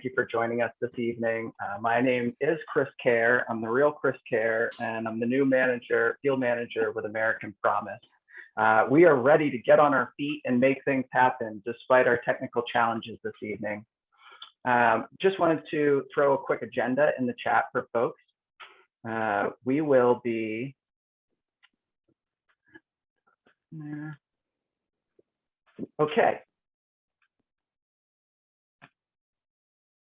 thank you for joining us this evening. My name is Chris Kerr. I'm the real Chris Kerr, and I'm the new field manager with American Promise. We are ready to get on our feet and make things happen despite our technical challenges this evening. Just wanted to throw a quick agenda in the chat for folks. We will be okay.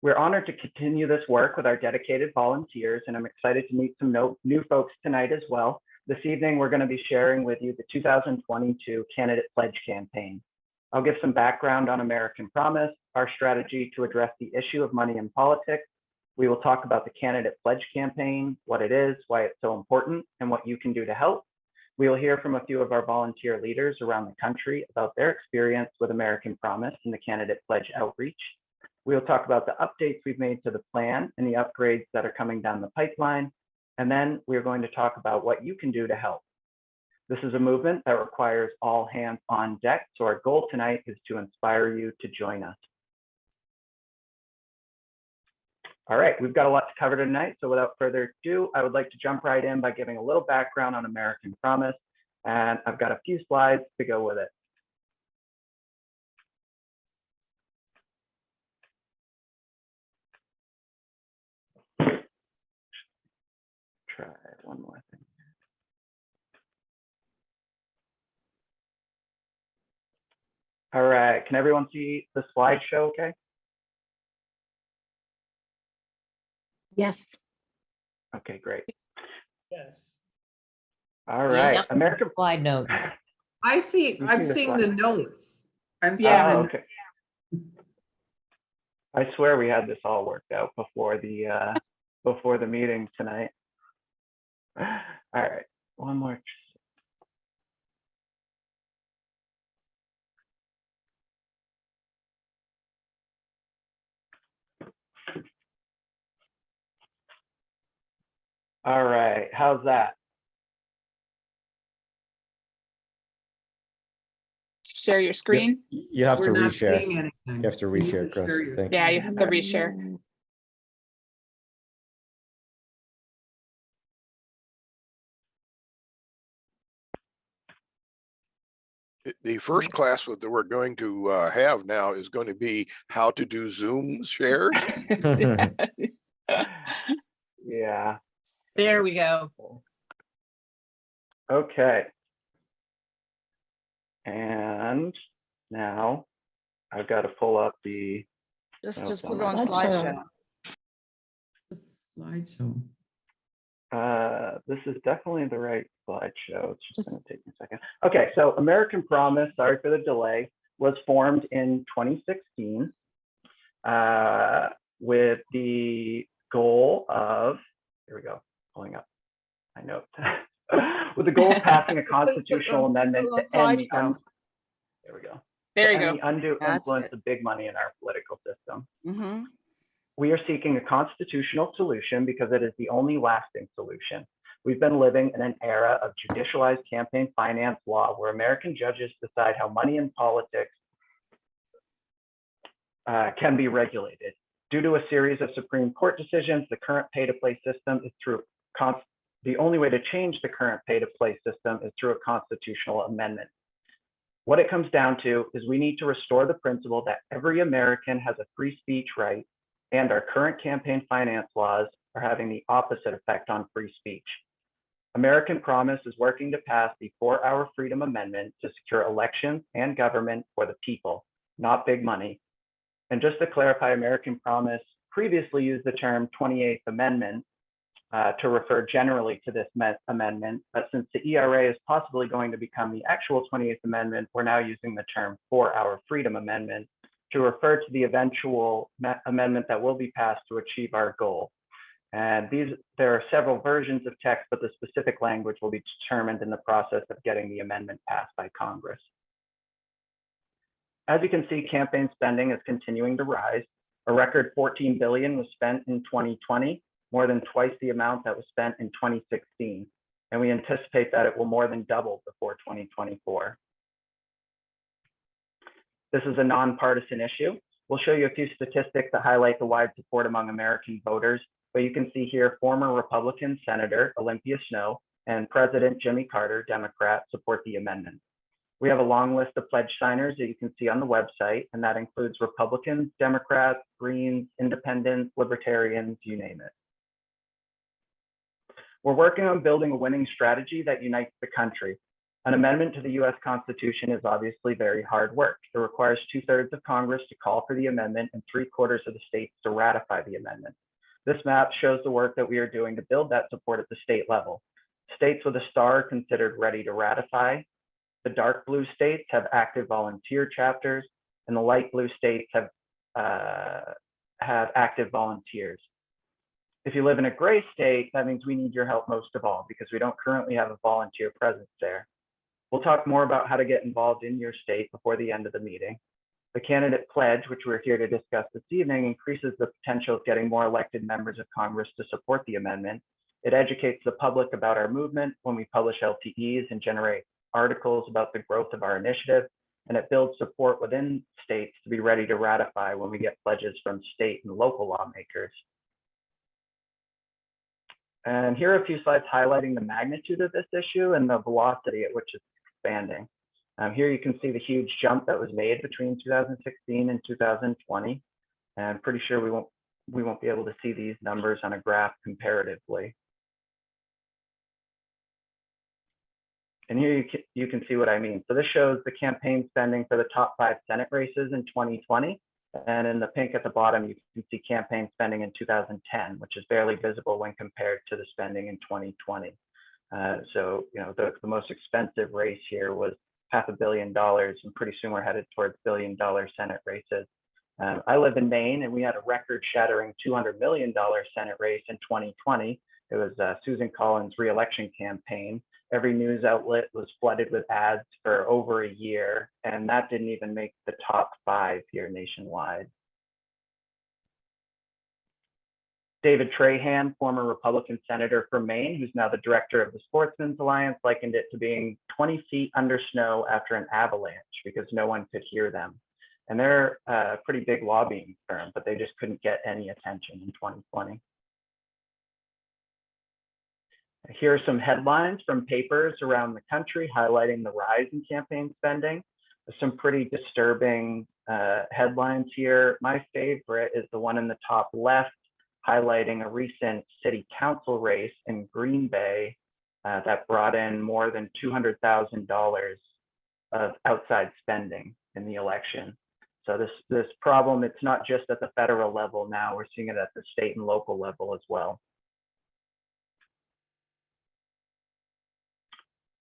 We're honored to continue this work with our dedicated volunteers, and I'm excited to meet some new folks tonight as well. This evening, we're going to be sharing with you the 2022 Candidate Pledge Campaign. I'll give some background on American Promise, our strategy to address the issue of money in politics. We will talk about the Candidate Pledge Campaign, what it is, why it's so important, and what you can do to help. We will hear from a few of our volunteer leaders around the country about their experience with American Promise and the Candidate Pledge outreach. We'll talk about the updates we've made to the plan and the upgrades that are coming down the pipeline. And then we're going to talk about what you can do to help. This is a movement that requires all hands on deck. So our goal tonight is to inspire you to join us. All right, we've got a lot to cover tonight. So without further ado, I would like to jump right in by giving a little background on American Promise. And I've got a few slides to go with it. Try one more thing. All right, can everyone see the slideshow okay? Yes. Okay, great. Yes. All right, Yeah, American slide notes. I'm seeing the notes. I'm seeing the okay. I swear we had this all worked out before the meeting tonight. All right, one more. All right, how's that? Share your screen. You have to We're not reshare. seeing anything. You have to reshare, Chris. Thank you. Yeah, you have to reshare. The first class that we're going to have now is going to be how to do Zoom shares. Yeah. There we go. Okay. And now I've got to pull up the. Just put it on slideshow. Slideshow. This is definitely the right slideshow. It's just going to take me a second. Okay, so American Promise, sorry for the delay, was formed in 2016 with the goal of, here we go, pulling up my notes, with the goal of passing a constitutional amendment to end the, there we go. There you to go. end the undue That's influence it. of big money in our political system. Mm-hmm. We are seeking a constitutional solution because it is the only lasting solution. We've been living in an era of judicialized campaign finance law where American judges decide how money in politics can be regulated. Due to a series of Supreme Court decisions, the current pay-to-play system is through the only way to change the current pay-to-play system is through a constitutional amendment. What it comes down to is we need to restore the principle that every American has a free speech right, and our current campaign finance laws are having the opposite effect on free speech. American Promise is working to pass the 4-Hour Freedom Amendment to secure elections and government for the people, not big money. And just to clarify, American Promise previously used the term 28th Amendment to refer generally to this amendment, but since the ERA is possibly going to become the actual 28th Amendment, we're now using the term 4-Hour Freedom Amendment to refer to the eventual amendment that will be passed to achieve our goal. And there are several versions of text, but the specific language will be determined in the process of getting the amendment passed by Congress. As you can see, campaign spending is continuing to rise. A record $14 billion was spent in 2020, more than twice the amount that was spent in 2016. And we anticipate that it will more than double before 2024. This is a nonpartisan issue. We'll show you a few statistics that highlight the wide support among American voters, but you can see here former Republican Senator Olympia Snowe and President Jimmy Carter, Democrat, support the amendment. We have a long list of pledge signers that you can see on the website, and that includes Republicans, Democrats, Greens, Independents, Libertarians, you name it. We're working on building a winning strategy that unites the country. An amendment to the US Constitution is obviously very hard work. It requires 2/3 of Congress to call for the amendment and 3/4 of the states to ratify the amendment. This map shows the work that we are doing to build that support at the state level. States with a star are considered ready to ratify. The dark blue states have active volunteer chapters, and the light blue states have active volunteers. If you live in a gray state, that means we need your help most of all because we don't currently have a volunteer presence there. We'll talk more about how to get involved in your state before the end of the meeting. The candidate pledge, which we're here to discuss this evening, increases the potential of getting more elected members of Congress to support the amendment. It educates the public about our movement when we publish LTEs and generate articles about the growth of our initiative, and it builds support within states to be ready to ratify when we get pledges from state and local lawmakers. And here are a few slides highlighting the magnitude of this issue and the velocity at which it's expanding. Here you can see the huge jump that was made between 2016 and 2020. And I'm pretty sure we won't be able to see these numbers on a graph comparatively. And here you can see what I mean. So this shows the campaign spending for the top 5 Senate races in 2020. And in the pink at the bottom, you can see campaign spending in 2010, which is barely visible when compared to the spending in 2020. So, you know, the most expensive race here was $500 million, and pretty soon we're headed towards billion-dollar Senate races. I live in Maine, and we had a record-shattering $200 million Senate race in 2020. It was Susan Collins' re-election campaign. Every news outlet was flooded with ads for over a year, and that didn't even make the top 5 here nationwide. David Trahan, former Republican senator from Maine, who's now the director of the Sportsmen's Alliance, likened it to being 20 feet under snow after an avalanche because no one could hear them. And they're a pretty big lobbying firm, but they just couldn't get any attention in 2020. Here are some headlines from papers around the country highlighting the rise in campaign spending. There's some pretty disturbing headlines here. My favorite is the one in the top left, highlighting a recent city council race in Green Bay that brought in more than $200,000 of outside spending in the election. So this problem, it's not just at the federal level now, we're seeing it at the state and local level as well.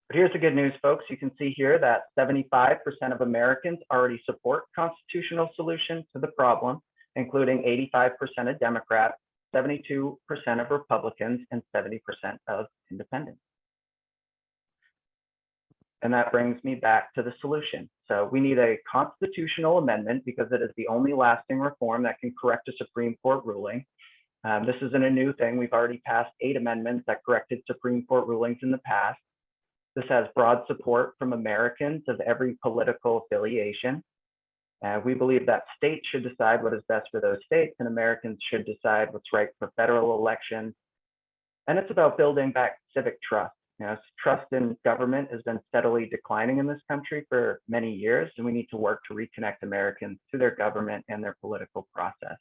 But here's the good news, folks. You can see here that 75% of Americans already support constitutional solutions to the problem, including 85% of Democrats, 72% of Republicans, and 70% of independents. And that brings me back to the solution. So we need a constitutional amendment because it is the only lasting reform that can correct a Supreme Court ruling. This isn't a new thing. We've already passed 8 amendments that corrected Supreme Court rulings in the past. This has broad support from Americans of every political affiliation. We believe that states should decide what is best for those states, and Americans should decide what's right for federal elections. And it's about building back civic trust. You know, trust in government has been steadily declining in this country for many years, and we need to work to reconnect Americans to their government and their political process.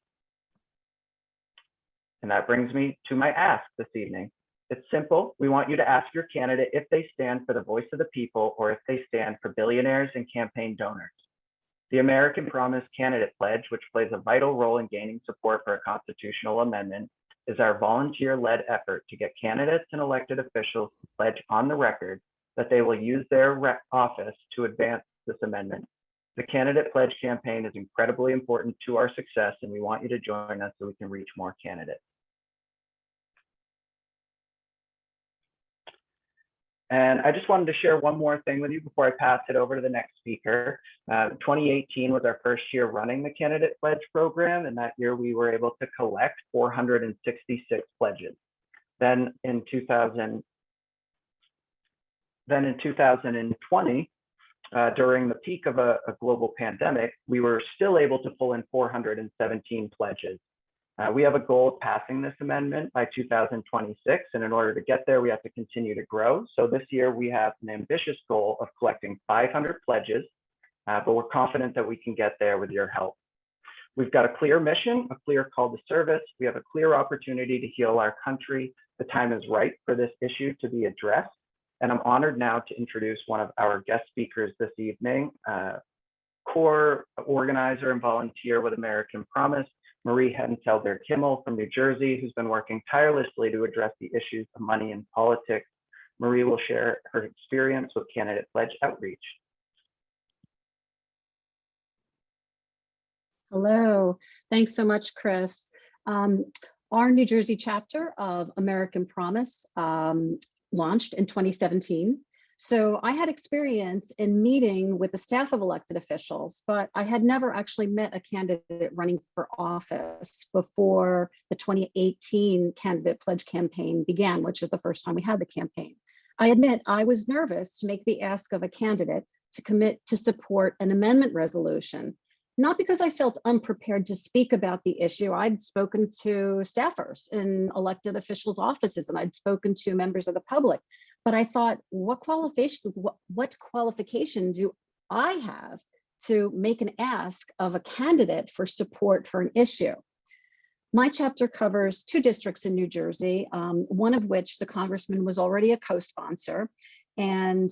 And that brings me to my ask this evening. It's simple. We want you to ask your candidate if they stand for the voice of the people or if they stand for billionaires and campaign donors. The American Promise Candidate Pledge, which plays a vital role in gaining support for a constitutional amendment, is our volunteer-led effort to get candidates and elected officials to pledge on the record that they will use their office to advance this amendment. The Candidate Pledge campaign is incredibly important to our success, and we want you to join us so we can reach more candidates. And I just wanted to share one more thing with you before I pass it over to the next speaker. 2018 was our first year running the Candidate Pledge program, and that year we were able to collect 466 pledges. Then in 2020, During the peak of a global pandemic, we were still able to pull in 417 pledges. We have a goal of passing this amendment by 2026, and in order to get there, we have to continue to grow. So this year, we have an ambitious goal of collecting 500 pledges, but we're confident that we can get there with your help. We've got a clear mission, a clear call to service. We have a clear opportunity to heal our country. The time is right for this issue to be addressed. And I'm honored now to introduce one of our guest speakers this evening, core organizer and volunteer with American Promise, Marie Henselder-Kimmel from New Jersey, who's been working tirelessly to address the issues of money in politics. Marie will share her experience with candidate pledge outreach. Hello, thanks so much, Chris. Our New Jersey chapter of American Promise launched in 2017. So I had experience in meeting with the staff of elected officials, but I had never actually met a candidate running for office before the 2018 candidate pledge campaign began, which is the first time we had the campaign. I admit I was nervous to make the ask of a candidate to commit to support an amendment resolution, not because I felt unprepared to speak about the issue. I'd spoken to staffers in elected officials' offices, and I'd spoken to members of the public. But I thought, what qualification do I have to make an ask of a candidate for support for an issue? My chapter covers 2 districts in New Jersey, one of which the congressman was already a co-sponsor, and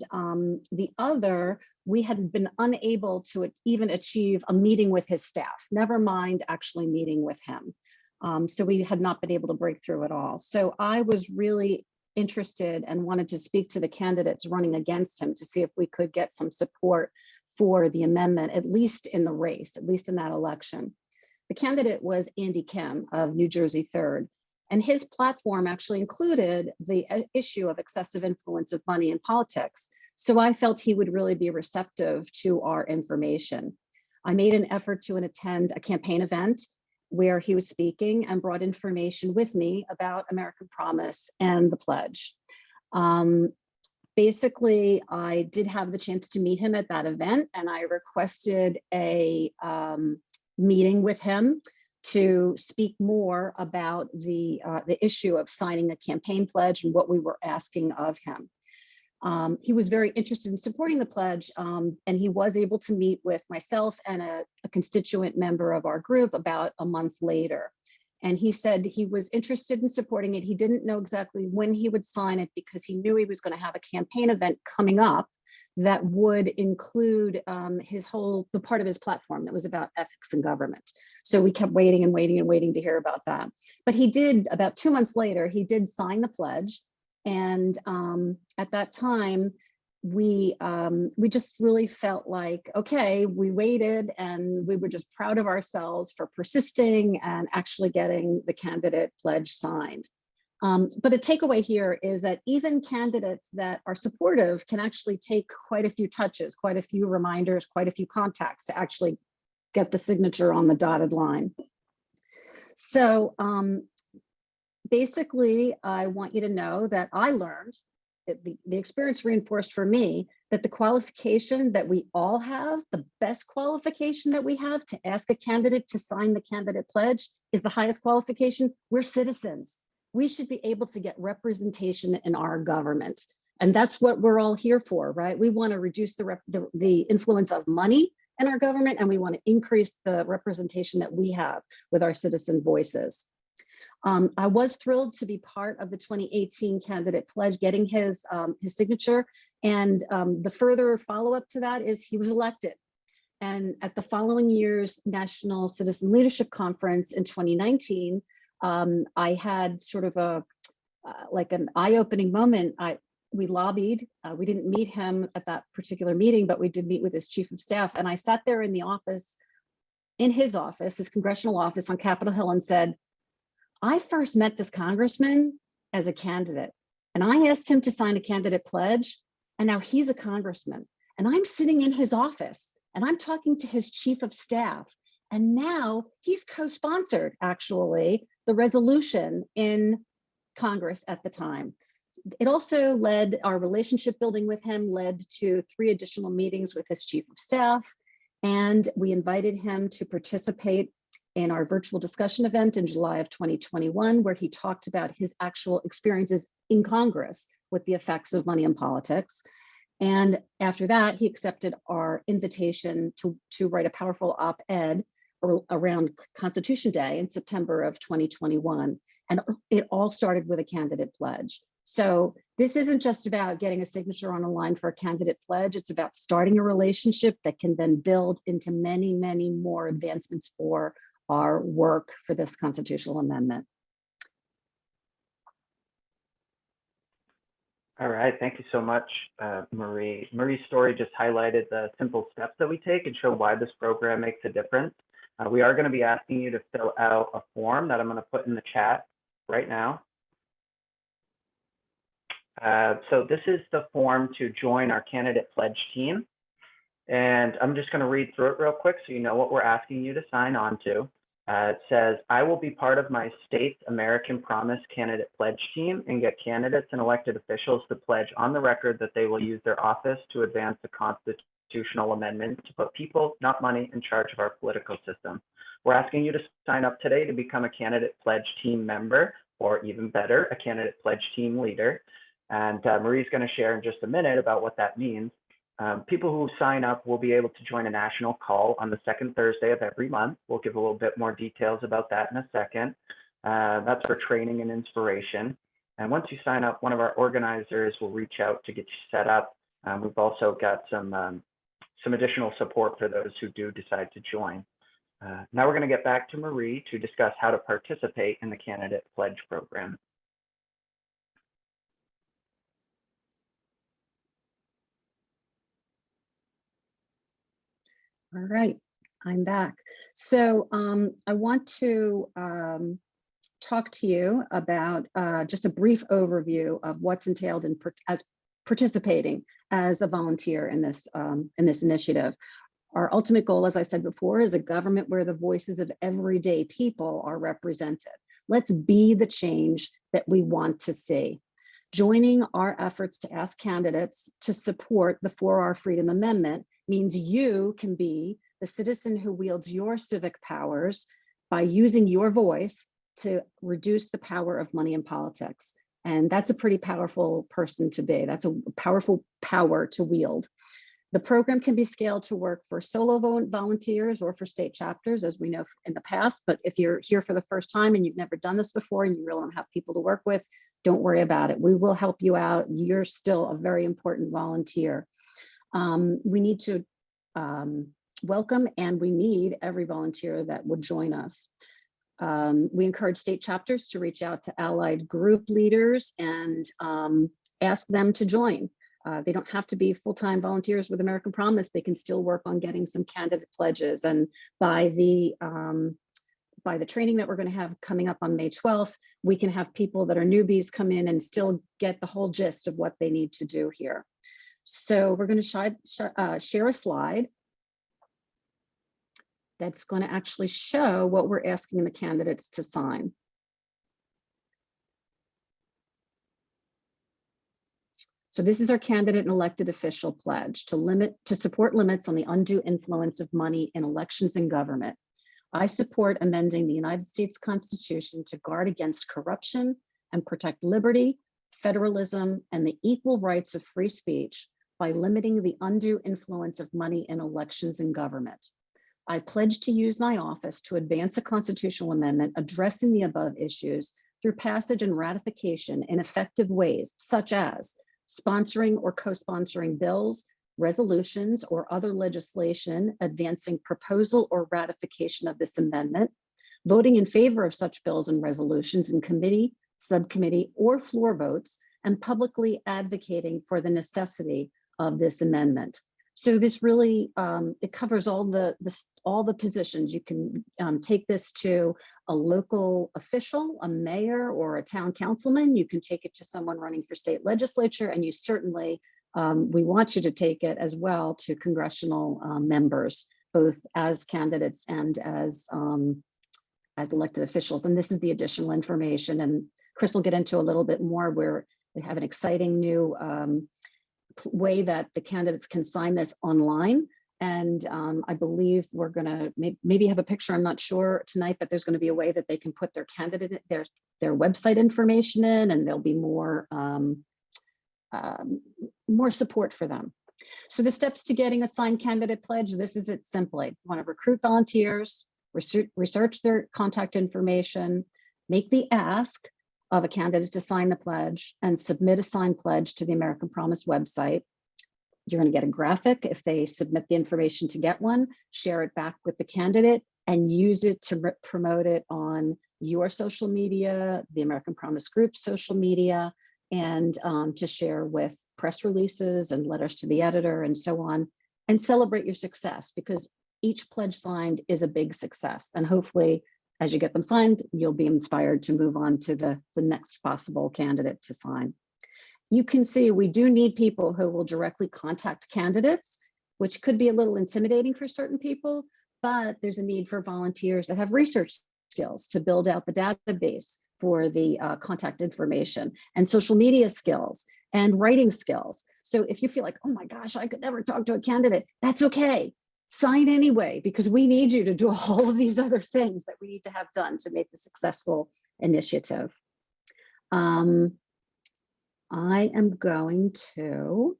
the other, we had been unable to even achieve a meeting with his staff, never mind actually meeting with him. So we had not been able to break through at all. So I was really interested and wanted to speak to the candidates running against him to see if we could get some support for the amendment, at least in the race, at least in that election. The candidate was Andy Kim of New Jersey 3rd. And his platform actually included the issue of excessive influence of money in politics. So I felt he would really be receptive to our information. I made an effort to attend a campaign event where he was speaking and brought information with me about American Promise and the pledge. Basically, I did have the chance to meet him at that event, and I requested a meeting with him to speak more about the issue of signing a campaign pledge and what we were asking of him. He was very interested in supporting the pledge, and he was able to meet with myself and a constituent member of our group about a month later. And he said he was interested in supporting it. He didn't know exactly when he would sign it because he knew he was going to have a campaign event coming up that would include the part of his platform that was about ethics in government. So we kept waiting and waiting and waiting to hear about that. But he did, about 2 months later, he did sign the pledge. And at that time, we just really felt like, okay, we waited and we were just proud of ourselves for persisting and actually getting the candidate pledge signed. But a takeaway here is that even candidates that are supportive can actually take quite a few touches, quite a few reminders, quite a few contacts to actually get the signature on the dotted line. So basically, I want you to know that I learned, the experience reinforced for me, that the qualification that we all have, the best qualification that we have to ask a candidate to sign the candidate pledge is the highest qualification. We're citizens. We should be able to get representation in our government. And that's what we're all here for, right? We want to reduce the influence of money in our government, and we want to increase the representation that we have with our citizen voices. I was thrilled to be part of the 2018 candidate pledge, getting his signature. And the further follow-up to that is he was elected. And at the following year's National Citizen Leadership Conference in 2019, I had sort of like an eye-opening moment. We lobbied. We didn't meet him at that particular meeting, but we did meet with his chief of staff. And I sat there in the office, in his office, his congressional office on Capitol Hill, and said, I first met this congressman as a candidate, and I asked him to sign a candidate pledge, and now he's a congressman. And I'm sitting in his office, and I'm talking to his chief of staff. And now he's co-sponsored, actually, the resolution in Congress at the time. It also led, our relationship building with him led to 3 additional meetings with his chief of staff. And we invited him to participate in our virtual discussion event in July of 2021, where he talked about his actual experiences in Congress with the effects of money in politics. And after that, he accepted our invitation to write a powerful op-ed around Constitution Day in September of 2021. And it all started with a candidate pledge. So this isn't just about getting a signature on a line for a candidate pledge. It's about starting a relationship that can then build into many, many more advancements for our work for this constitutional amendment. All right, thank you so much, Marie. Marie's story just highlighted the simple steps that we take and show why this program makes a difference. We are going to be asking you to fill out a form that I'm going to put in the chat right now. So this is the form to join our candidate pledge team. And I'm just going to read through it real quick so you know what we're asking you to sign on to. It says, I will be part of my state's American Promise candidate pledge team and get candidates and elected officials to pledge on the record that they will use their office to advance the constitutional amendment to put people, not money, in charge of our political system. We're asking you to sign up today to become a candidate pledge team member, or even better, a candidate pledge team leader. And Marie's going to share in just a minute about what that means. People who sign up will be able to join a national call on the second Thursday of every month. We'll give a little bit more details about that in a second. That's for training and inspiration. And once you sign up, one of our organizers will reach out to get you set up. We've also got some additional support for those who do decide to join. Now we're going to get back to Marie to discuss how to participate in the candidate pledge program. All right, I'm back. So I want to talk to you about just a brief overview of what's entailed in as participating as a volunteer in this initiative. Our ultimate goal, as I said before, is a government where the voices of everyday people are represented. Let's be the change that we want to see. Joining our efforts to ask candidates to support the 4R Freedom Amendment means you can be the citizen who wields your civic powers by using your voice to reduce the power of money in politics. And that's a pretty powerful person to be. That's a powerful power to wield. The program can be scaled to work for solo volunteers or for state chapters, as we know in the past. But if you're here for the first time and you've never done this before and you really don't have people to work with, don't worry about it. We will help you out. You're still a very important volunteer. We need to welcome and we need every volunteer that would join us. We encourage state chapters to reach out to allied group leaders and ask them to join. They don't have to be full-time volunteers with American Promise. They can still work on getting some candidate pledges. And by the training that we're going to have coming up on May 12th, we can have people that are newbies come in and still get the whole gist of what they need to do here. So we're going to share a slide that's going to actually show what we're asking the candidates to sign. So this is our candidate and elected official pledge to support limits on the undue influence of money in elections and government. I support amending the United States Constitution to guard against corruption and protect liberty, federalism, and the equal rights of free speech by limiting the undue influence of money in elections and government. I pledge to use my office to advance a constitutional amendment addressing the above issues through passage and ratification in effective ways, such as sponsoring or co-sponsoring bills, resolutions, or other legislation advancing proposal or ratification of this amendment, voting in favor of such bills and resolutions in committee, subcommittee, or floor votes, and publicly advocating for the necessity of this amendment. So this really, it covers all the positions. You can take this to a local official, a mayor, or a town councilman. You can take it to someone running for state legislature, and you certainly, we want you to take it as well to congressional members, both as candidates and as elected officials. And this is the additional information, and Chris will get into a little bit more where We have an exciting new way that the candidates can sign this online. And I believe we're going to maybe have a picture, I'm not sure tonight, but there's going to be a way that they can put their candidate, their website information in, and there'll be more support for them. So the steps to getting a signed candidate pledge, this is it simply. You want to recruit volunteers, research their contact information, make the ask of a candidate to sign the pledge, and submit a signed pledge to the American Promise website. You're going to get a graphic if they submit the information to get one, share it back with the candidate, and use it to promote it on your social media, the American Promise Group social media, and to share with press releases and letters to the editor and so on, and celebrate your success, because each pledge signed is a big success. And hopefully, as you get them signed, you'll be inspired to move on to the next possible candidate to sign. You can see we do need people who will directly contact candidates, which could be a little intimidating for certain people, but there's a need for volunteers that have research skills to build out the database for the contact information, and social media skills and writing skills. So if you feel like, oh my gosh, I could never talk to a candidate, that's okay. Sign anyway, because we need you to do all of these other things that we need to have done to make the successful initiative. I am going to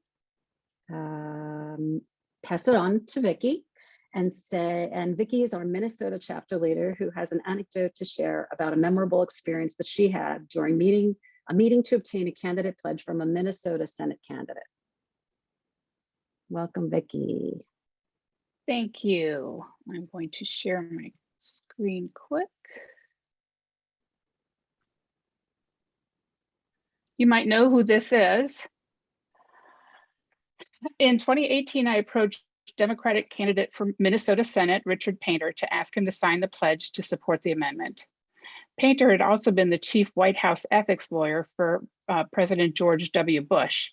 pass it on to Vicki and Vicki is our Minnesota chapter leader who has an anecdote to share about a memorable experience that she had during a meeting to obtain a candidate pledge from a Minnesota Senate candidate. Welcome, Vicki. Thank you. I'm going to share my screen quick. You might know who this is. In 2018, I approached Democratic candidate for Minnesota Senate, Richard Painter, to ask him to sign the pledge to support the amendment. Painter had also been the chief White House ethics lawyer for President George W. Bush.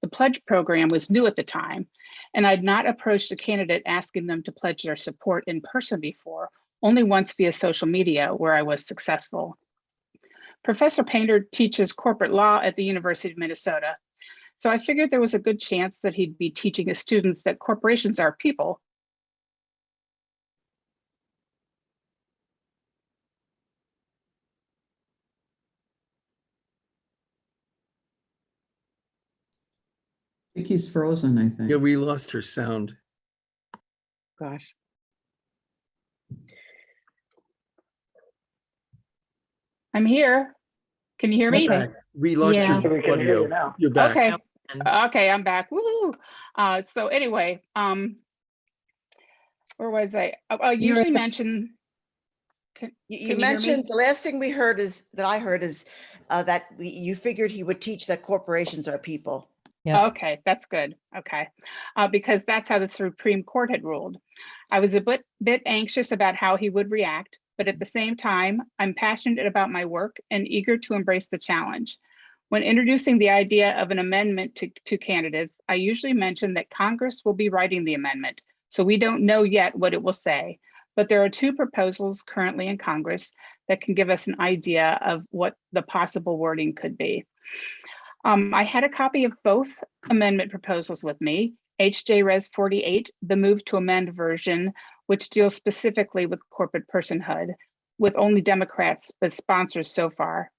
The pledge program was new at the time, and I'd not approached a candidate asking them to pledge their support in person before, only once via social media, where I was successful. Professor Painter teaches corporate law at the University of Minnesota, so I figured there was a good chance that he'd be teaching his students that corporations are people. Vicki's frozen, I think. Yeah, we lost her sound. Gosh. I'm here. Can you hear me? Okay. We lost Yeah. your We can hear you audio. now. You're back. Okay. Okay, I'm back. Woo! So anyway, where was I? I usually mention. You mentioned the last thing we heard is that you figured he would teach that corporations are people. Yeah. Okay, that's good. Okay, because that's how the Supreme Court had ruled. I was a bit anxious about how he would react, but at the same time, I'm passionate about my work and eager to embrace the challenge. When introducing the idea of an amendment to candidates, I usually mention that Congress will be writing the amendment, so we don't know yet what it will say. But there are two proposals currently in Congress that can give us an idea of what the possible wording could be. I had a copy of both amendment proposals with me, HJ Res 48, the move to amend version, which deals specifically with corporate personhood, with only Democrats as sponsors so far,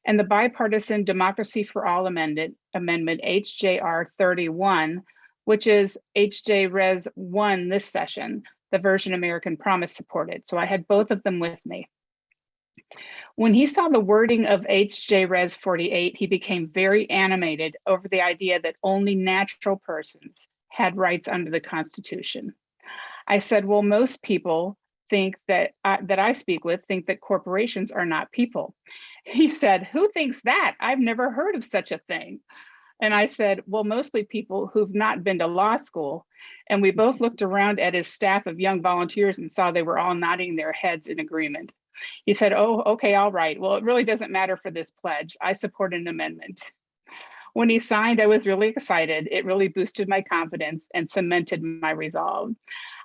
and the bipartisan Democracy for All amendment HJR 31, which is HJ Res 1 this session, the version American Promise supported. So I had both of them with me. When he saw the wording of HJ Res 48, he became very animated over the idea that only natural persons had rights under the Constitution. I said, well, most people think that I speak with think that corporations are not people. He said, who thinks that? I've never heard of such a thing. And I said, well, mostly people who've not been to law school. And we both looked around at his staff of young volunteers and saw they were all nodding their heads in agreement. He said, oh, okay, all right. Well, it really doesn't matter for this pledge. I support an amendment. When he signed, I was really excited. It really boosted my confidence and cemented my resolve.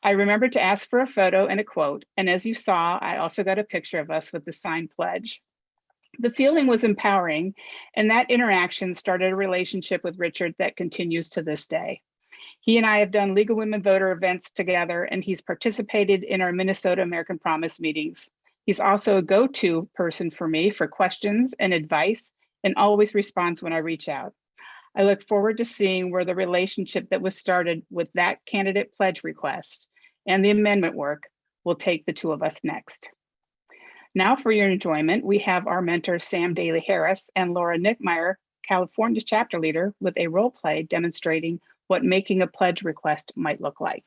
I remembered to ask for a photo and a quote. And as you saw, I also got a picture of us with the signed pledge. The feeling was empowering, and that interaction started a relationship with Richard that continues to this day. He and I have done League of Women Voter events together, and he's participated in our Minnesota American Promise meetings. He's also a go-to person for me for questions and advice, and always responds when I reach out. I look forward to seeing where the relationship that was started with that candidate pledge request and the amendment work will take the two of us next. Now for your enjoyment, we have our mentors Sam Daly Harris and Laura Nickmeyer, California chapter leader, with a role play demonstrating what making a pledge request might look like.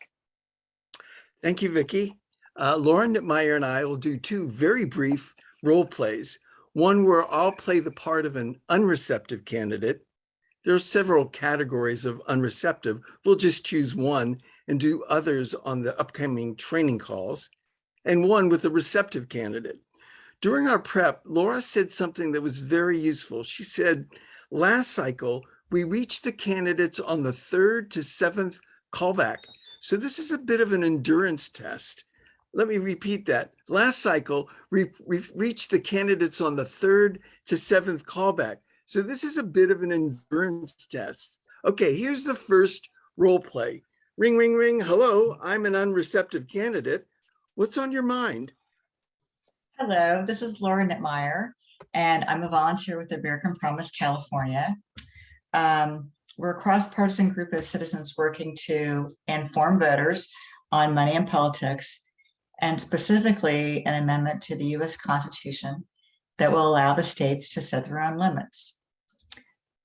Thank you, Vicki. Laura Nickmeyer and I will do two very brief role plays. One where I'll play the part of an unreceptive candidate. There are several categories of unreceptive. We'll just choose one and do others on the upcoming training calls, and one with a receptive candidate. During our prep, Laura said something that was very useful. She said, last cycle, we reached the candidates on the 3rd to 7th callback. So this is a bit of an endurance test. Let me repeat that. Last cycle, we reached the candidates on the 3rd to 7th callback. So this is a bit of an endurance test. Okay, here's the first role play. Ring, ring, ring. Hello, I'm an unreceptive candidate. What's on your mind? Hello, this is Laura Nickmeyer, and I'm a volunteer with American Promise California. We're a cross-partisan group of citizens working to inform voters on money and politics, and specifically an amendment to the U.S. Constitution that will allow the states to set their own limits.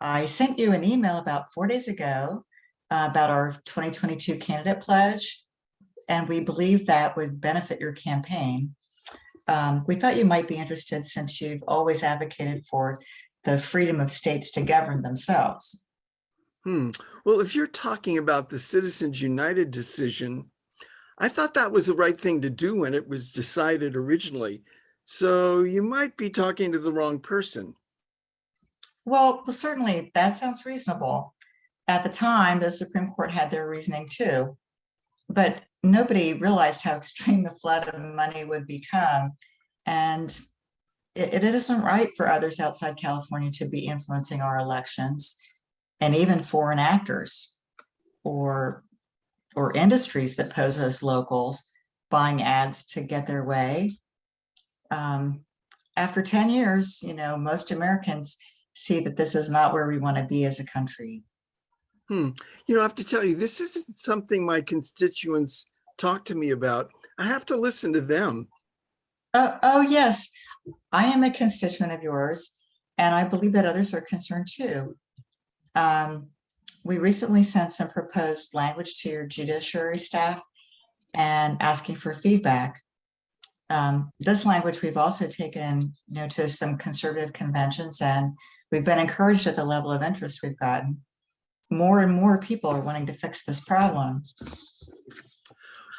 I sent you an email about 4 days ago about our 2022 candidate pledge, and we believe that would benefit your campaign. We thought you might be interested since you've always advocated for the freedom of states to govern themselves. Well, if you're talking about the Citizens United decision, I thought that was the right thing to do when it was decided originally. So you might be talking to the wrong person. Well, certainly that sounds reasonable. At the time, the Supreme Court had their reasoning too, but nobody realized how extreme the flood of money would become. And it isn't right for others outside California to be influencing our elections, and even foreign actors or industries that pose as locals buying ads to get their way. After 10 years, most Americans see that this is not where we want to be as a country. I have to tell you, this isn't something my constituents talk to me about. I have to listen to them. Oh, yes, I am a constituent of yours, and I believe that others are concerned too. We recently sent some proposed language to your judiciary staff and asking for feedback. This language we've also taken to some conservative conventions, and we've been encouraged at the level of interest we've gotten. More and more people are wanting to fix this problem.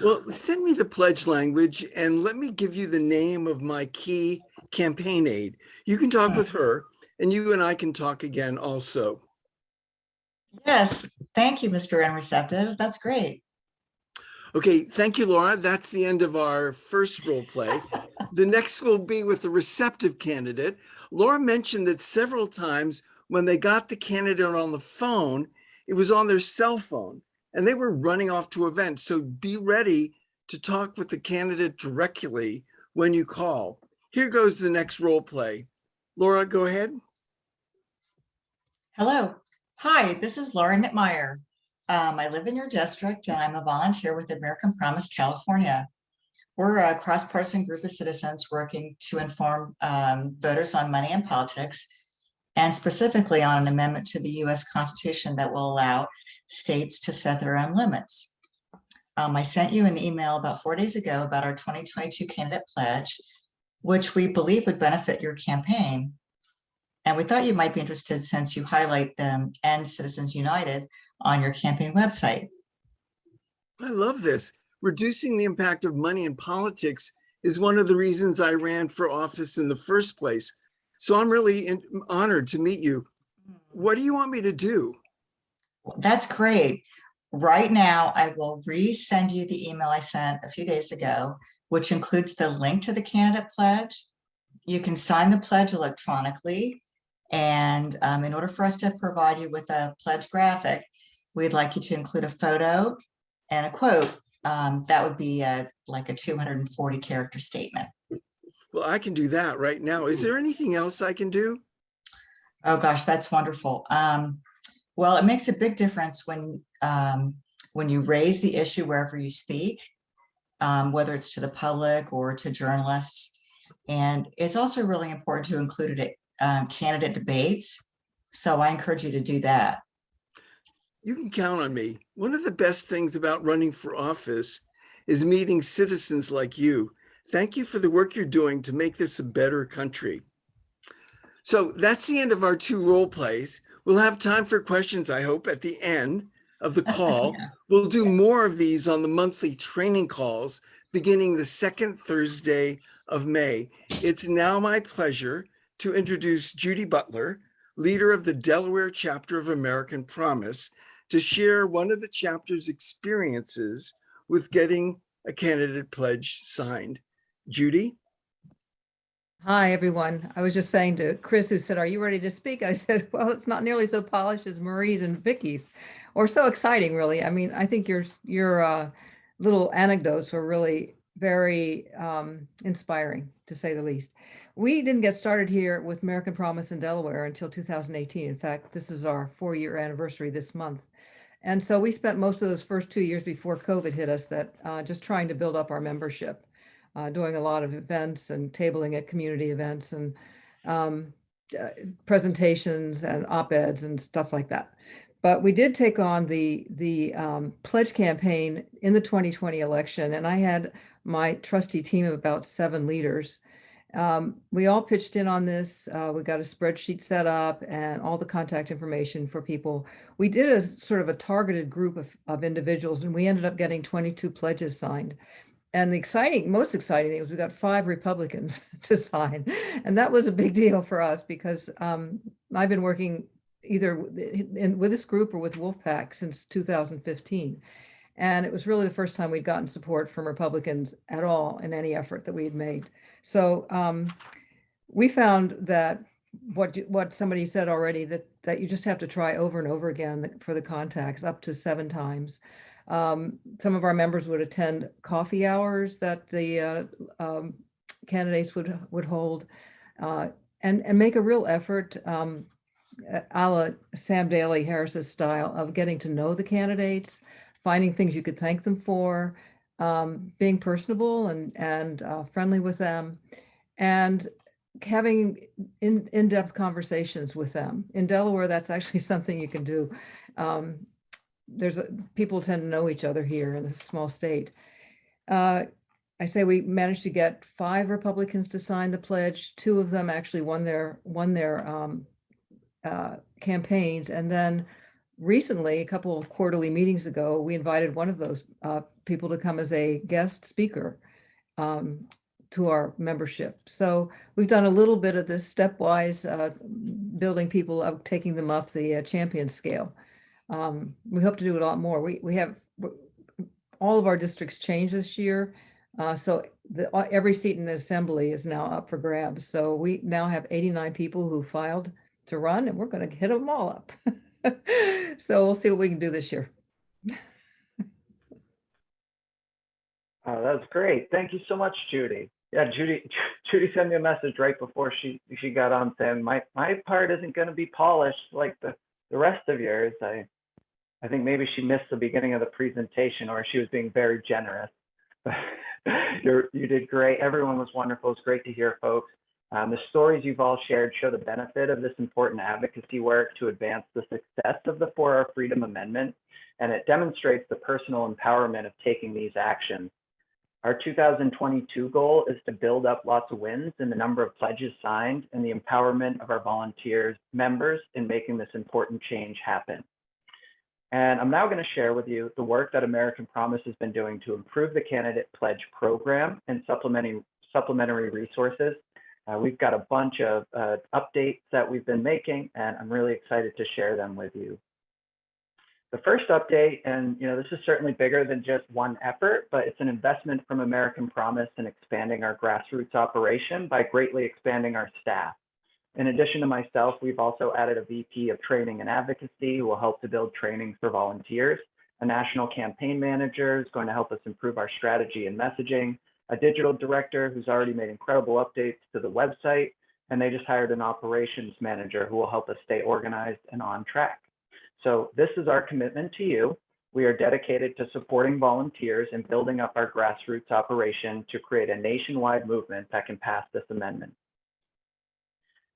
Well, send me the pledge language and let me give you the name of my key campaign aide. You can talk with her, and you and I can talk again also. Yes, thank you, Mr. Unreceptive. That's great. Okay, thank you, Laura. That's the end of our first role play. The next will be with the receptive candidate. Laura mentioned that several times when they got the candidate on the phone, it was on their cell phone and they were running off to events. So be ready to talk with the candidate directly when you call. Here goes the next role play. Laura, go ahead. Hello. Hi, this is Laura Nickmeyer. I live in your district and I'm a volunteer with American Promise California. We're a cross-partisan group of citizens working to inform voters on money and politics, and specifically on an amendment to the U.S. Constitution that will allow states to set their own limits. I sent you an email about 4 days ago about our 2022 candidate pledge, which we believe would benefit your campaign. And we thought you might be interested since you highlight them and Citizens United on your campaign website. I love this. Reducing the impact of money in politics is one of the reasons I ran for office in the first place. So I'm really honored to meet you. What do you want me to do? That's great. Right now, I will resend you the email I sent a few days ago, which includes the link to the candidate pledge You can sign the pledge electronically. And in order for us to provide you with a pledge graphic, we'd like you to include a photo and a quote. That would be like a 240 character statement. Well, I can do that right now. Is there anything else I can do? Oh gosh, that's wonderful. Well, it makes a big difference when you raise the issue wherever you speak, whether it's to the public or to journalists. And it's also really important to include it at candidate debates. So I encourage you to do that. You can count on me. One of the best things about running for office is meeting citizens like you. Thank you for the work you're doing to make this a better country. So that's the end of our 2 role plays. We'll have time for questions, I hope, at the end of the call. Yeah. We'll do more of these on the monthly training calls beginning the 2nd Thursday of May. It's now my pleasure to introduce Judy Butler, leader of the Delaware chapter of American Promise, to share one of the chapter's experiences with getting a candidate pledge signed. Judy? Hi, everyone. I was just saying to Chris, who said, "Are you ready to speak?" I said, "Well, it's not nearly so polished as Marie's and Vicky's, or so exciting, really." I mean, I think your little anecdotes were really very inspiring, to say the least. We didn't get started here with American Promise in Delaware until 2018. In fact, this is our 4-year anniversary this month. And so we spent most of those first 2 years before COVID hit us that just trying to build up our membership. Doing a lot of events and tabling at community events and presentations and op-eds and stuff like that. But we did take on the pledge campaign in the 2020 election, and I had my trusty team of about 7 leaders. We all pitched in on this. We got a spreadsheet set up and all the contact information for people. We did a sort of a targeted group of individuals, and we ended up getting 22 pledges signed. And the most exciting thing was we got 5 Republicans to sign. And that was a big deal for us because I've been working either with this group or with Wolfpack since 2015. And it was really the first time we'd gotten support from Republicans at all in any effort that we had made. So we found that what somebody said already, that you just have to try over and over again for the contacts, up to 7 times. Some of our members would attend coffee hours that the candidates would hold and make a real effort, a la Sam Daly Harris's style, of getting to know the candidates, finding things you could thank them for, being personable and friendly with them, and having in-depth conversations with them. In Delaware, that's actually something you can do. People tend to know each other here in this small state. I say we managed to get 5 Republicans to sign the pledge. 2 of them actually won their campaigns. And then recently, a couple of quarterly meetings ago, we invited one of those people to come as a guest speaker to our membership. So we've done a little bit of this stepwise, building people up, taking them up the champion scale. We hope to do a lot more. We have all of our districts changed this year. So every seat in the assembly is now up for grabs. So we now have 89 people who filed to run, and we're going to hit them all up. So we'll see what we can do this year. That's great. Thank you so much, Judy. Yeah, Judy sent me a message right before she got on saying my part isn't going to be polished like the rest of yours. I think maybe she missed the beginning of the presentation, or she was being very generous. You did great. Everyone was wonderful. It's great to hear, folks. The stories you've all shared show the benefit of this important advocacy work to advance the success of the 4-Hour Freedom Amendment, and it demonstrates the personal empowerment of taking these actions. Our 2022 goal is to build up lots of wins in the number of pledges signed and the empowerment of our volunteers, members, in making this important change happen. And I'm now going to share with you the work that American Promise has been doing to improve the candidate pledge program and supplementary resources. We've got a bunch of updates that we've been making, and I'm really excited to share them with you. The first update, and this is certainly bigger than just one effort, but it's an investment from American Promise in expanding our grassroots operation by greatly expanding our staff. In addition to myself, we've also added a VP of Training and Advocacy who will help to build training for volunteers. A national campaign manager is going to help us improve our strategy and messaging. A digital director who's already made incredible updates to the website. And they just hired an operations manager who will help us stay organized and on track. So this is our commitment to you. We are dedicated to supporting volunteers and building up our grassroots operation to create a nationwide movement that can pass this amendment.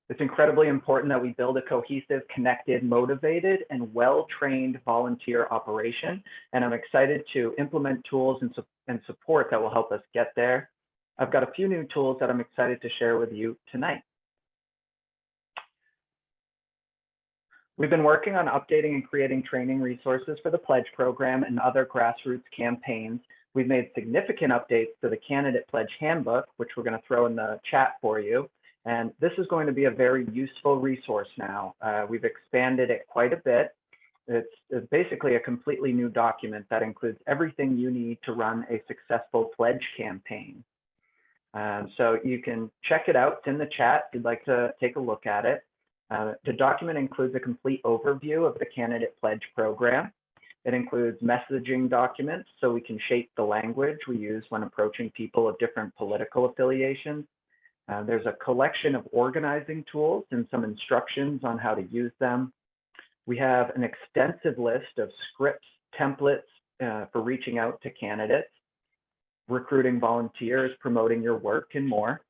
It's incredibly important that we build a cohesive, connected, motivated, and well-trained volunteer operation. And I'm excited to implement tools and support that will help us get there. I've got a few new tools that I'm excited to share with you tonight. We've been working on updating and creating training resources for the Pledge program and other grassroots campaigns. We've made significant updates to the Candidate Pledge Handbook, which we're going to throw in the chat for you. And this is going to be a very useful resource now. We've expanded it quite a bit. It's basically a completely new document that includes everything you need to run a successful pledge campaign. So you can check it out. It's in the chat if you'd like to take a look at it. The document includes a complete overview of the Candidate Pledge program. It includes messaging documents so we can shape the language we use when approaching people of different political affiliations. There's a collection of organizing tools and some instructions on how to use them. We have an extensive list of scripts, templates for reaching out to candidates, recruiting volunteers, promoting your work, and more.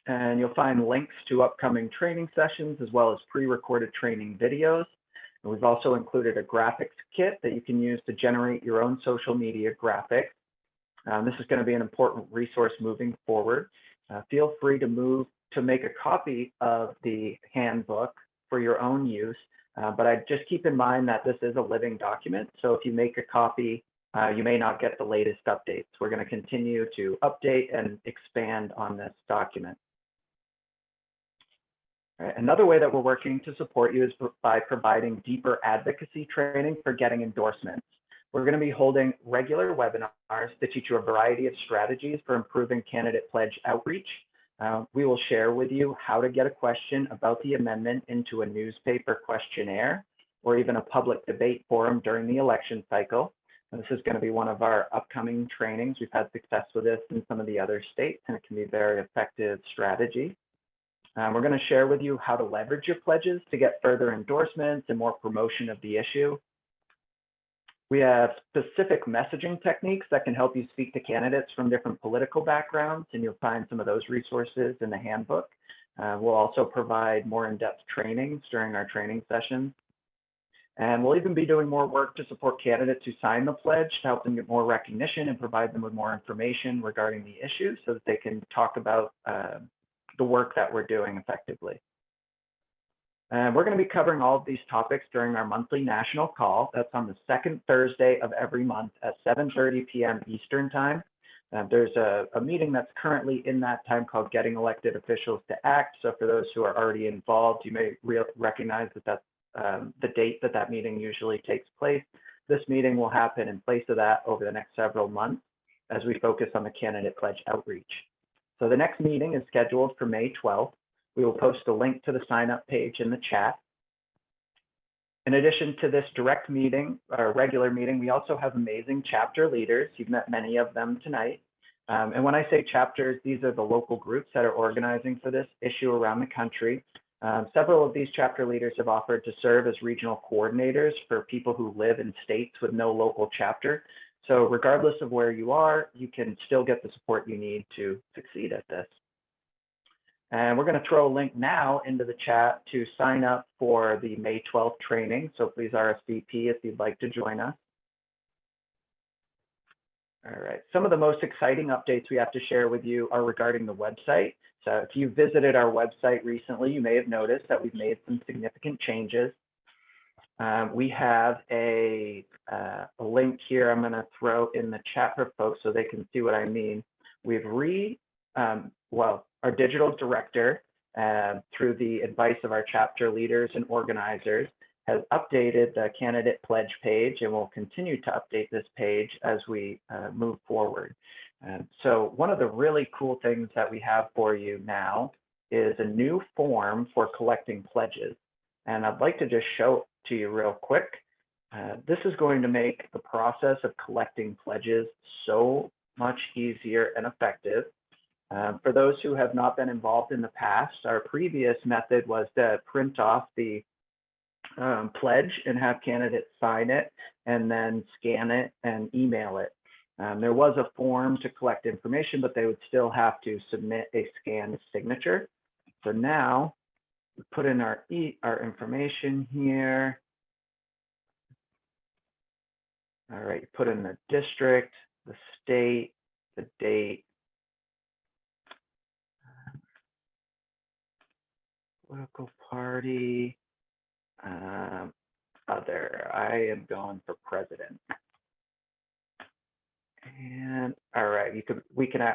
And you'll find links to upcoming training sessions as well as pre-recorded training videos. And we've also included a graphics kit that you can use to generate your own social media graphics. This is going to be an important resource moving forward. Feel free to make a copy of the handbook for your own use, but I just keep in mind that this is a living document. So if you make a copy, you may not get the latest updates. We're going to continue to update and expand on this document. Another way that we're working to support you is by providing deeper advocacy training for getting endorsements. We're going to be holding regular webinars to teach you a variety of strategies for improving candidate pledge outreach. We will share with you how to get a question about the amendment into a newspaper questionnaire or even a public debate forum during the election cycle. And this is going to be one of our upcoming trainings. We've had success with this in some of the other states, and it can be a very effective strategy. We're going to share with you how to leverage your pledges to get further endorsements and more promotion of the issue. We have specific messaging techniques that can help you speak to candidates from different political backgrounds, and you'll find some of those resources in the handbook. We'll also provide more in-depth trainings during our training sessions. And we'll even be doing more work to support candidates who sign the pledge to help them get more recognition and provide them with more information regarding the issue so that they can talk about the work that we're doing effectively. And we're going to be covering all of these topics during our monthly national call. That's on the second Thursday of every month at 7:30 p.m. Eastern Time. There's a meeting that's currently in that time called Getting Elected Officials to Act. So for those who are already involved, you may recognize that that's the date that that meeting usually takes place. This meeting will happen in place of that over the next several months as we focus on the candidate pledge outreach. So the next meeting is scheduled for May 12th. We will post a link to the sign-up page in the chat. In addition to this direct meeting, or regular meeting, we also have amazing chapter leaders. You've met many of them tonight. And when I say chapters, these are the local groups that are organizing for this issue around the country. Several of these chapter leaders have offered to serve as regional coordinators for people who live in states with no local chapter. So regardless of where you are, you can still get the support you need to succeed at this. And we're going to throw a link now into the chat to sign up for the May 12th training. So please RSVP if you'd like to join us. All right, some of the most exciting updates we have to share with you are regarding the website. So if you visited our website recently, you may have noticed that we've made some significant changes. We have a link here I'm going to throw in the chat for folks so they can see what I mean. We've our digital director, through the advice of our chapter leaders and organizers, has updated the candidate pledge page and will continue to update this page as we move forward. So one of the really cool things that we have for you now is a new form for collecting pledges. And I'd like to just show it to you real quick. This is going to make the process of collecting pledges so much easier and effective. For those who have not been involved in the past, our previous method was to print off the pledge and have candidates sign it and then scan it and email it. There was a form to collect information, but they would still have to submit a scanned signature. So now we put in our information here. All right, you put in the district, the state, the date, political party, other. I am going for president. And all right,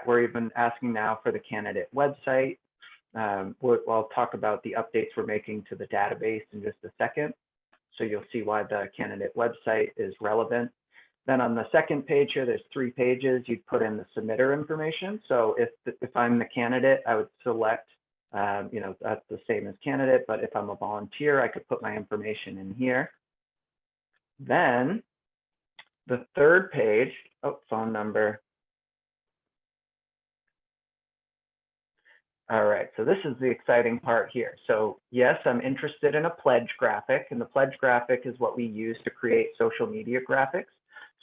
we're even asking now for the candidate website. I'll talk about the updates we're making to the database in just a second. So you'll see why the candidate website is relevant. Then on the second page here, there's 3 pages. You'd put in the submitter information. So if I'm the candidate, I would select, that's the same as candidate, but if I'm a volunteer, I could put my information in here. Then the third page, phone number. All right, so this is the exciting part here. So yes, I'm interested in a pledge graphic, and the pledge graphic is what we use to create social media graphics.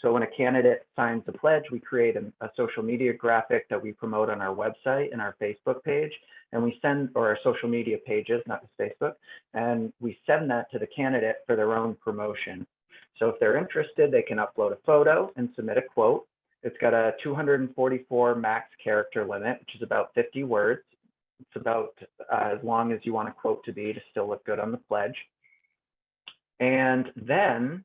So when a candidate signs the pledge, we create a social media graphic that we promote on our website and our Facebook page, and we send, or our social media pages, not just Facebook, and we send that to the candidate for their own promotion. So if they're interested, they can upload a photo and submit a quote. It's got a 244 max character limit, which is about 50 words. It's about as long as you want a quote to be to still look good on the pledge. And then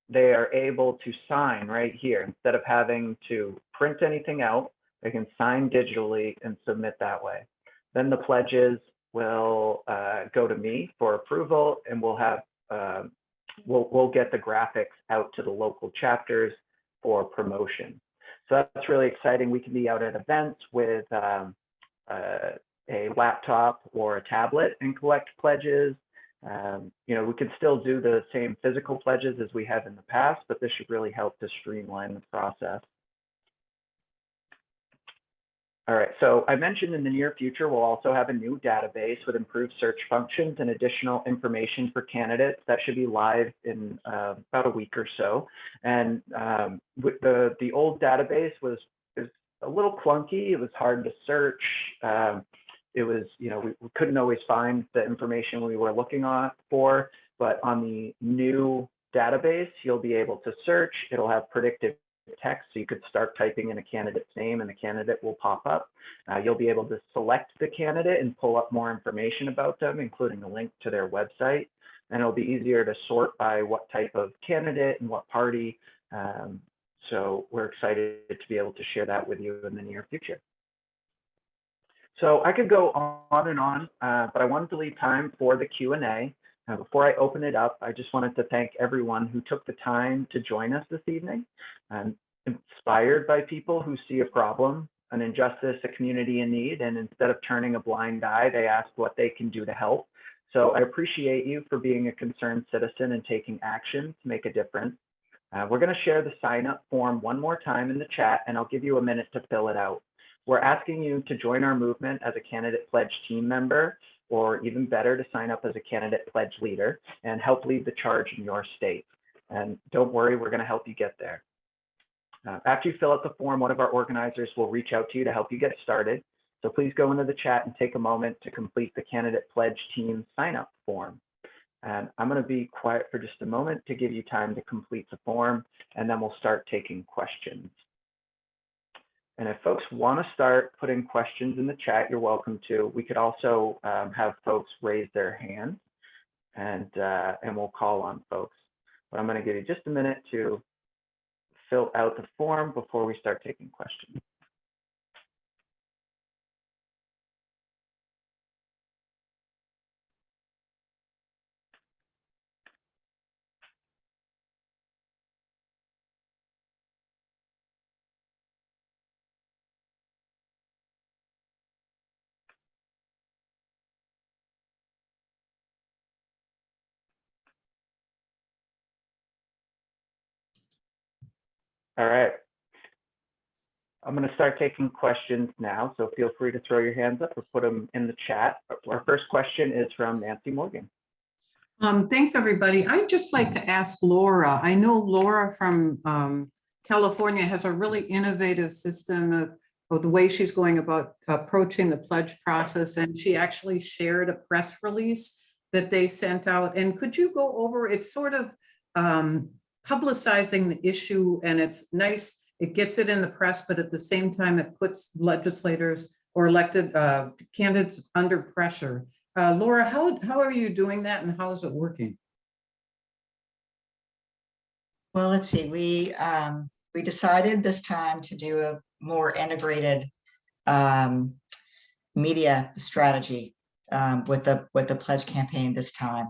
they are able to sign right here. Instead of having to print anything out, they can sign digitally and submit that way. Then the pledges will go to me for approval, and we'll have we'll get the graphics out to the local chapters for promotion. So that's really exciting. We can be out at events with a laptop or a tablet and collect pledges. We can still do the same physical pledges as we have in the past, but this should really help to streamline the process. All right, so I mentioned in the near future, we'll also have a new database with improved search functions and additional information for candidates that should be live in about a week or so. And with the old database was a little clunky. It was hard to search. It was, we couldn't always find the information we were looking for, but on the new database, you'll be able to search. It'll have predictive text, so you could start typing in a candidate's name and the candidate will pop up. You'll be able to select the candidate and pull up more information about them, including a link to their website. And it'll be easier to sort by what type of candidate and what party. So we're excited to be able to share that with you in the near future. So I could go on and on, but I wanted to leave time for the Q&A. Before I open it up, I just wanted to thank everyone who took the time to join us this evening. I'm inspired by people who see a problem, an injustice, a community in need, and instead of turning a blind eye, they ask what they can do to help. So I appreciate you for being a concerned citizen and taking action to make a difference. We're going to share the sign-up form one more time in the chat, and I'll give you a minute to fill it out. We're asking you to join our movement as a candidate pledge team member, or even better, to sign up as a candidate pledge leader and help lead the charge in your state. And don't worry, we're going to help you get there. After you fill out the form, one of our organizers will reach out to you to help you get started. So please go into the chat and take a moment to complete the candidate pledge team sign-up form. And I'm going to be quiet for just a moment to give you time to complete the form, and then we'll start taking questions. And if folks want to start putting questions in the chat, you're welcome to. We could also have folks raise their hand, and we'll call on folks. But I'm going to give you just a minute to fill out the form before we start taking questions. All right. I'm going to start taking questions now, so feel free to throw your hands up or put them in the chat. Our first question is from Nancy Morgan. Thanks, everybody. I'd just like to ask Laura. I know Laura from California has a really innovative system of the way she's going about approaching the pledge process, and she actually shared a press release that they sent out. And could you go over, it's sort of publicizing the issue, and it's nice, it gets it in the press, but at the same time, it puts legislators or elected candidates under pressure. Laura, how are you doing that, and how is it working? Well, let's see. We decided this time to do a more integrated media strategy with the pledge campaign this time.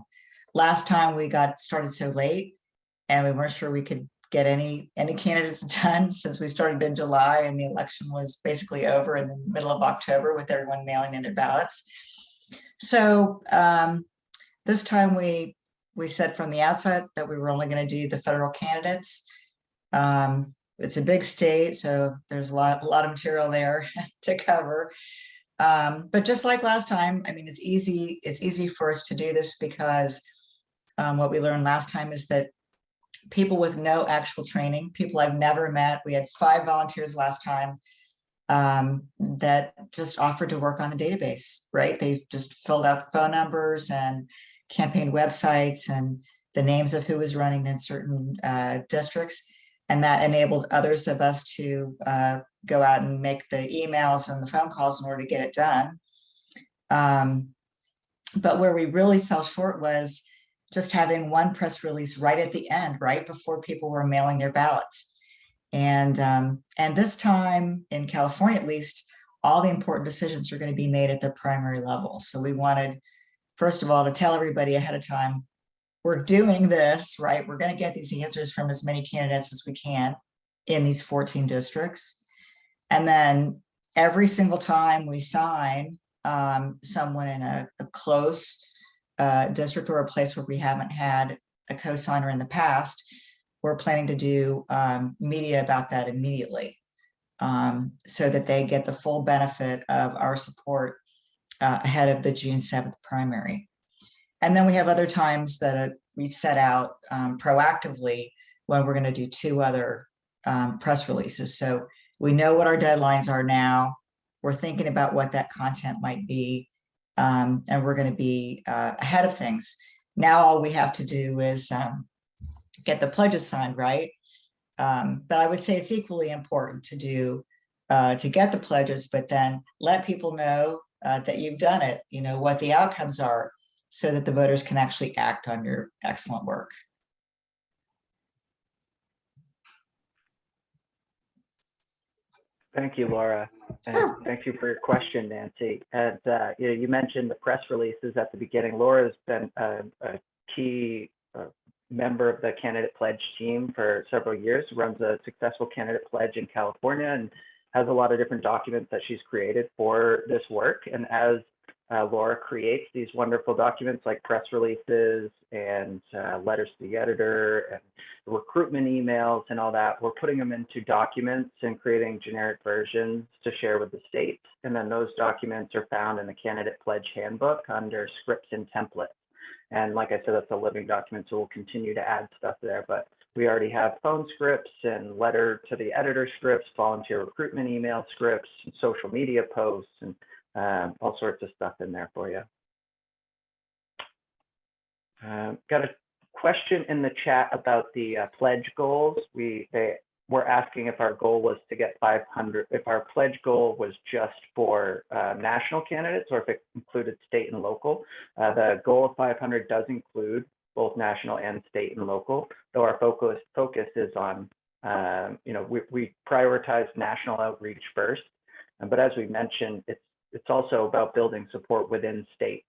Last time we got started so late, and we weren't sure we could get any candidates done since we started in July, and the election was basically over in the middle of October with everyone mailing in their ballots. So this time we said from the outset that we were only going to do the federal candidates. It's a big state, so there's a lot of material there to cover. But just like last time, I mean, it's easy for us to do this because what we learned last time is that people with no actual training, people I've never met, we had 5 volunteers last time that just offered to work on a database, right? They just filled out the phone numbers and campaign websites and the names of who was running in certain districts. And that enabled others of us to go out and make the emails and the phone calls in order to get it done. But where we really fell short was just having one press release right at the end, right before people were mailing their ballots. And this time in California, at least, all the important decisions are going to be made at the primary level. So we wanted, first of all, to tell everybody ahead of time, we're doing this, right? We're going to get these answers from as many candidates as we can in these 14 districts. And then every single time we sign someone in a close district or a place where we haven't had a co-signer in the past, we're planning to do media about that immediately so that they get the full benefit of our support ahead of the June 7th primary. And then we have other times that we've set out proactively when we're going to do 2 other press releases. So we know what our deadlines are now. We're thinking about what that content might be, and we're going to be ahead of things. Now all we have to do is get the pledges signed, right? But I would say it's equally important to do to get the pledges, but then let people know that you've done it, you know, what the outcomes are, so that the voters can actually act on your excellent work. Thank you, Laura. And thank you for your question, Nancy. And you mentioned the press releases at the beginning. Laura's been a key member of the candidate pledge team for several years, runs a successful candidate pledge in California, and has a lot of different documents that she's created for this work. And as Laura creates these wonderful documents like press releases and letters to the editor and recruitment emails and all that, we're putting them into documents and creating generic versions to share with the states. And then those documents are found in the candidate pledge handbook under scripts and templates. And like I said, that's a living document, so we'll continue to add stuff there. But we already have phone scripts and letter to the editor scripts, volunteer recruitment email scripts, and social media posts, and all sorts of stuff in there for you. Got a question in the chat about the pledge goals. We're asking if our goal was to get 500, if our pledge goal was just for national candidates or if it included state and local. The goal of 500 does include both national and state and local, though our focus is on, we prioritize national outreach first. But as we mentioned, it's also about building support within states.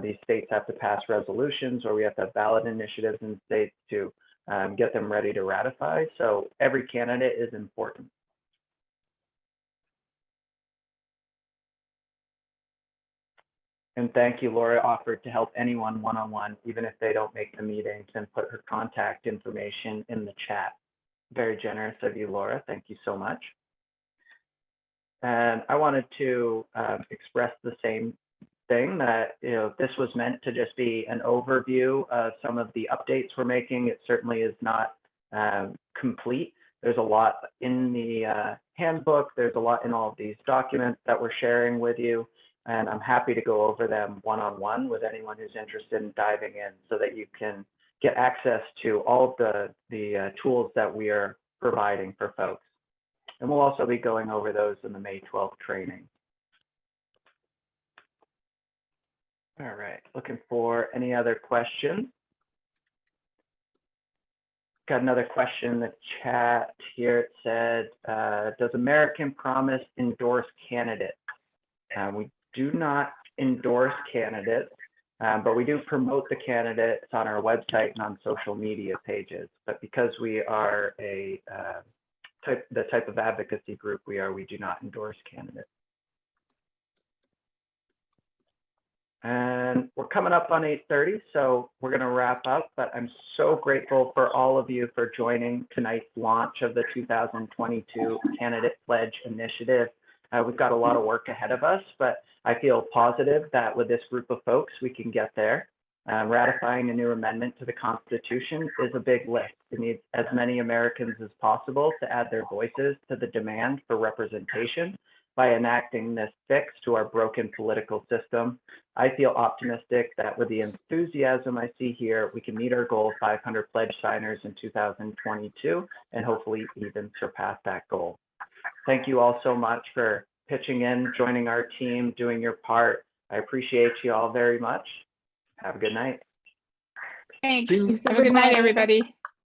These states have to pass resolutions, or we have to have ballot initiatives in states to get them ready to ratify. So every candidate is important. And thank you, Laura offered to help anyone one-on-one, even if they don't make the meetings, and put her contact information in the chat. Very generous of you, Laura. Thank you so much. And I wanted to express the same thing, that this was meant to just be an overview of some of the updates we're making. It certainly is not complete. There's a lot in the handbook. There's a lot in all of these documents that we're sharing with you. And I'm happy to go over them one-on-one with anyone who's interested in diving in, so that you can get access to all of the tools that we are providing for folks. And we'll also be going over those in the May 12th training. All right, looking for any other questions? Got another question in the chat here. It said, does American Promise endorse candidates? We do not endorse candidates, but we do promote the candidates on our website and on social media pages. But because we are the type of advocacy group we do not endorse candidates. And we're coming up on 8:30, so we're going to wrap up. But I'm so grateful for all of you for joining tonight's launch of the 2022 Candidate Pledge Initiative. We've got a lot of work ahead of us, but I feel positive that with this group of folks, we can get there. Ratifying a new amendment to the Constitution is a big lift. It needs as many Americans as possible to add their voices to the demand for representation by enacting this fix to our broken political system. I feel optimistic that with the enthusiasm I see here, we can meet our goal of 500 pledge signers in 2022 and hopefully even surpass that goal. Thank you all so much for pitching in, joining our team, doing your part. I appreciate you all very much. Have a good night. Thanks. Have a good night, everybody.